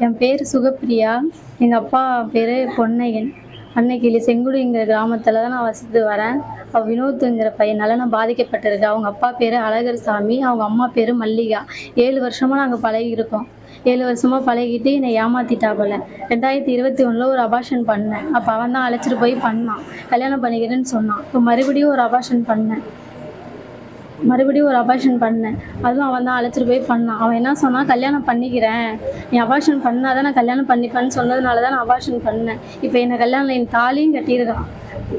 என் பேர் சுகப்பிரியா. எங்கள் அப்பா பேர் பொன்னையன். அன்னைக்கிளி செங்குடிங்கிற கிராமத்தில் தான் நான் வசித்து வரேன். வினோத்துங்கிற பையனால் நான் பாதிக்கப்பட்டிருக்கேன். அவங்க அப்பா பேர் அழகர் சாமி, அவங்க அம்மா பேர் மல்லிகா. 7 வருஷமாக நாங்கள் பழகியிருக்கோம். 7 வருஷமாக பழகிட்டு என்னை ஏமாற்றிட்டாப்புல. 2021 ஒரு அபார்ஷன் பண்ணேன். அப்போ அவன் தான் அழைச்சிட்டு போய் பண்ணான். கல்யாணம் பண்ணிக்கிறேன்னு சொன்னான். இப்போ மறுபடியும் ஒரு அபார்ஷன் பண்ணேன். அதுவும் அவன் தான் அழைச்சிட்டு போய் பண்ணான். அவன் என்ன சொன்னான், கல்யாணம் பண்ணிக்கிறேன், நீ அபார்ஷன் பண்ணாதான் நான் கல்யாணம் பண்ணிப்பேன்னு சொன்னதுனால தான் நான் அபார்ஷன் பண்ணேன். இப்போ என்னை கல்யாணம் என் தாலியும் கட்டியிருக்கான்.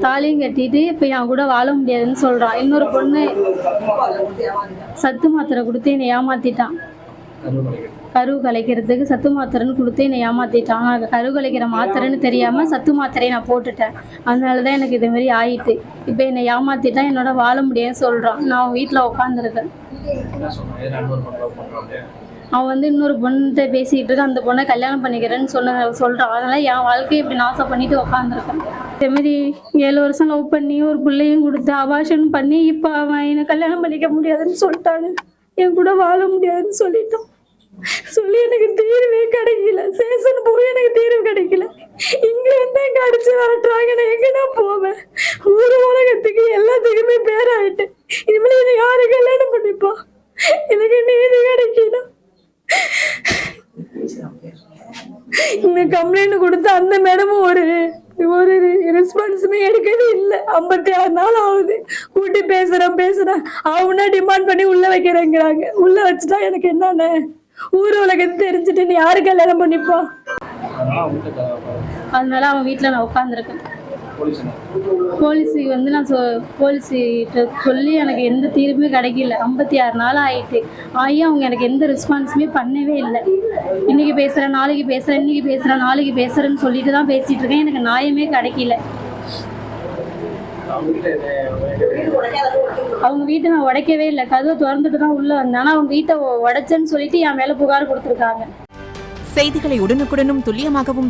தாலியும் கட்டிட்டு இப்போ என் கூட வாழ முடியாதுன்னு சொல்கிறான். இன்னொரு பொண்ணு சத்து மாத்திரை கொடுத்து என்னை ஏமாற்றிட்டான். கரு கலைக்கிறதுக்கு சத்து மாத்திரைன்னு கொடுத்து என்னை ஏமாற்றிட்டான். நான் கரு கலைக்கிற மாத்திரைன்னு தெரியாமல் சத்து மாத்திரையை நான் போட்டுட்டேன். அதனால தான் எனக்கு இதுமாரி ஆயிட்டு. இப்போ என்னை ஏமாற்றிட்டான், என்னோட வாழ முடியாதுன்னு சொல்கிறான். நான் வீட்டில் உட்காந்துருக்கேன். அவன் வந்து இன்னொரு பொண்ணுகிட்ட பேசிக்கிட்டு இருக்க, அந்த பொண்ணை கல்யாணம் பண்ணிக்கிறேன்னு சொல்கிறான். அதனால் என் வாழ்க்கையை இப்படி நாசம் பண்ணிட்டு உட்காந்துருக்கேன். இதேமாரி 7 வருஷம் லவ் பண்ணி ஒரு பிள்ளையும் கொடுத்து அபார்ஷன் பண்ணி இப்போ அவன் என்னை கல்யாணம் பண்ணிக்க முடியாதுன்னு சொல்லிட்டானு, என் கூட வாழ முடியாதுன்னு சொல்லிட்டான். சொல்லி எனக்கு தீர்வே கிடைக்கல. சேஷன் போய் எனக்கு தீர்வு கிடைக்கல. இங்க இருந்து எங்க அடிச்சு வரட்டுறாங்க. நான் எங்கன்னா போவேன்? ஊர் உலகத்துக்கு எல்லாத்துக்குமே பேராயிட்டேன். இனிமேல் என்னை யாரு கல்யாணம் பண்ணிப்பா? எனக்கு நீதி கிடைக்கல. இந்த கம்ப்ளைண்ட் கொடுத்து அந்த மேடமும் ஒரு ரெஸ்பான்ஸுமே எடுக்கவே இல்லை. 56 நாள் ஆகுது. கூட்டி பேசுறேன் அவனா டிமாண்ட் பண்ணி உள்ள வைக்கிறேங்கிறாங்க. உள்ள வச்சுட்டா எனக்கு என்னன்னு ஊர் உலகத்தை தெரிஞ்சுட்டு நீ யாரு கல்யாணம் பண்ணிப்பா? அதனால அவன் வீட்டில் நான் உட்காந்துருக்கேன். போலீஸுக்கு வந்து நான் போலீஸ்கிட்ட சொல்லி எனக்கு எந்த தீர்வுமே கிடைக்கல. 56 நாள் ஆகிட்டு அவங்க எனக்கு எந்த ரெஸ்பான்ஸுமே பண்ணவே இல்லை. இன்னைக்கு பேசுகிறேன், நாளைக்கு பேசுகிறேன், இன்னைக்கு பேசுகிறேன், நாளைக்கு பேசுகிறேன்னு சொல்லிட்டு தான் பேசிகிட்டு இருக்கேன். எனக்கு நியாயமே கிடைக்கல. அவங்க வீட்டை நான் உடைக்கவே இல்லை. கதவை திறந்துட்டு தான் உள்ள வந்தேன். ஆனால் அவங்க வீட்டை உடைச்சேன்னு சொல்லிட்டு என் மேலே புகார் கொடுத்துருக்காங்க. செய்திகளை உடனுக்குடனும் துல்லியமாகவும்